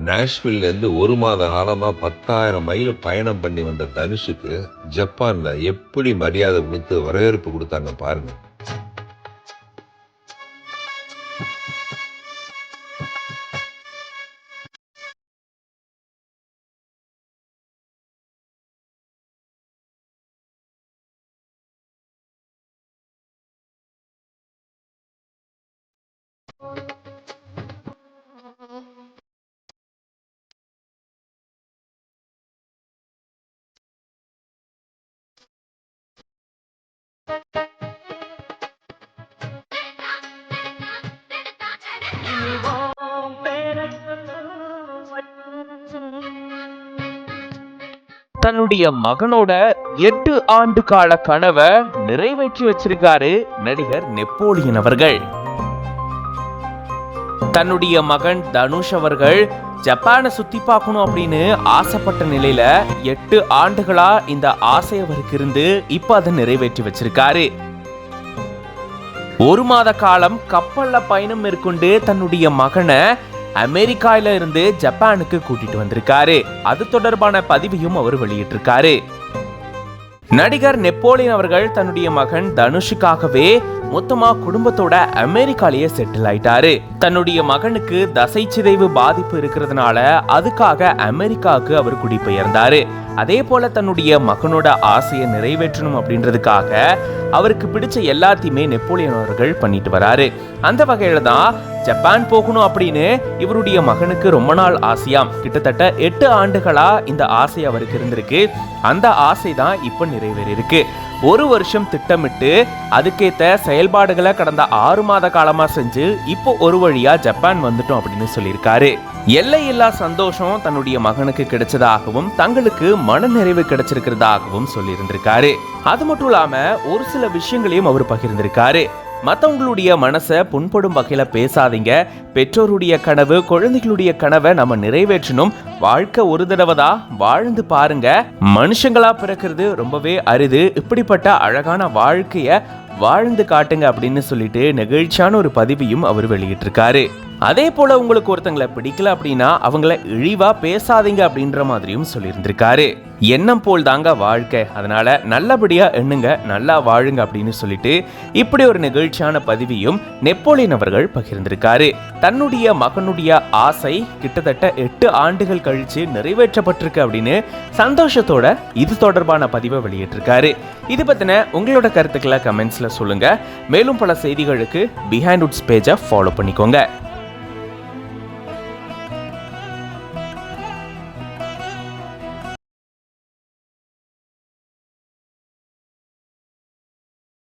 நாஷ்வில்லேருந்து 1 மாத காலமா 10,000 மைல் பயணம் பண்ணி வந்த தனுஷுக்கு ஜப்பான்ல எப்படி மரியாதை கொடுத்து வரவேற்பு கொடுத்தாங்க பாருங்க. தன்னுடைய மகனோட 8 ஆண்டு கால கனவை நிறைவேற்றி வச்சிருக்காரு நடிகர் நெப்போலியன் அவர்கள். தன்னுடைய மகன் தனுஷ் அவர்கள் ஜப்பானை சுத்தி பார்க்கணும் அப்படின்னு ஆசைப்பட்ட நிலையில 8 ஆண்டுகளா இந்த ஆசை அவருக்கு இருந்து இப்ப அதை நிறைவேற்றி வச்சிருக்காரு. 1 மாத காலம் கப்பல்ல பயணம் மேற்கொண்டு தன்னுடைய மகனை அமெரிக்கால இருந்து ஜப்பானுக்கு கூட்டிட்டு வந்திருக்காரு. அது தொடர்பான பதிவையும் அவர் வெளியிட்டிருக்காரு. நடிகர் நெப்போலியன் அவர்கள் தன்னுடைய மகன் தனுஷுக்காகவே மொத்தமா குடும்பத்தோட அமெரிக்காலேயே செட்டில் ஆயிட்டாரு. தன்னுடைய மகனுக்கு தசை சிதைவு பாதிப்பு இருக்கிறதுனால அதுக்காக அமெரிக்காவுக்கு அவர் குடிபெயர்ந்தாரு. அதே போல தன்னுடைய மகனோட ஆசையை நிறைவேற்றணும் அப்படின்றதுக்காக அவருக்கு பிடிச்ச எல்லாத்தையுமே நெப்போலியன் அவர்கள் பண்ணிட்டு வராரு. அந்த வகையில தான் ஜப்பான் போகணும் அப்படின்னு இவருடைய மகனுக்கு ரொம்ப நாள் ஆசையாம். கிட்டத்தட்ட 8 ஆண்டுகளா இந்த ஆசை அவருக்கு இருந்திருக்கு. அந்த ஆசை தான் இப்ப நிறைவேறியிருக்கு. 1 வருஷம் திட்டமிட்டு அதுக்கேத்த செயல்பாடுகளை கடந்த 6 மாத காலமா செஞ்சு இப்போ ஒரு வழியா ஜப்பான் வந்துட்டோம் அப்படின்னு சொல்லியிருக்காரு. எல்லையில்லா சந்தோஷம் தன்னுடைய மகனுக்கு கிடைச்சதாகவும் தங்களுக்கு மன நிறைவு கிடைச்சிருக்கிறதாகவும் சொல்லியிருந்திருக்காரு. அது மட்டும் இல்லாம ஒரு சில விஷயங்களையும் அவர் பகிர்ந்திருக்காரு. மற்றவங்களுடைய மனசை புண்படும் வகையில பேசாதீங்க. பெற்றோருடைய கனவு, குழந்தைகளுடைய கனவை நம்ம நிறைவேற்றணும். வாழ்க்கை ஒரு தடவை தான், வாழ்ந்து பாருங்க. மனுஷங்களா பிறக்கிறது ரொம்பவே அரிது. இப்படிப்பட்ட அழகான வாழ்க்கைய வாழ்ந்து காட்டுங்க அப்படின்னு சொல்லிட்டு நெகிழ்ச்சியான ஒரு பதிவையும் அவர் வெளியிட்டிருக்காரு. அதே போல உங்களுக்கு ஒருத்தங்களை பிடிக்கல அப்படின்னா அவங்கள இழிவா பேசாதீங்க அப்படின்ற மாதிரியும் சொல்லியிருந்திருக்காரு. எண்ணம் போல் தாங்க வாழ்க்கை, அதனால நல்லபடியா எண்ணுங்க, நல்லா வாழுங்க அப்படின்னு சொல்லிட்டு இப்படி ஒரு நிகழ்ச்சியான பதிவையும் நெப்போலியன் அவர்கள் பகிர்ந்திருக்காரு. தன்னுடைய மகனுடைய ஆசை கிட்டத்தட்ட 8 ஆண்டுகள் கழிச்சு நிறைவேற்றப்பட்டிருக்கு அப்படின்னு சந்தோஷத்தோட இது தொடர்பான பதிவை வெளியிட்டிருக்காரு. இது பத்தின உங்களோட கருத்துக்களை கமெண்ட்ஸ்ல சொல்லுங்க. மேலும் பல செய்திகளுக்கு பிஹைண்ட் உட்ஸ் பேஜை ஃபாலோ பண்ணிக்கோங்க.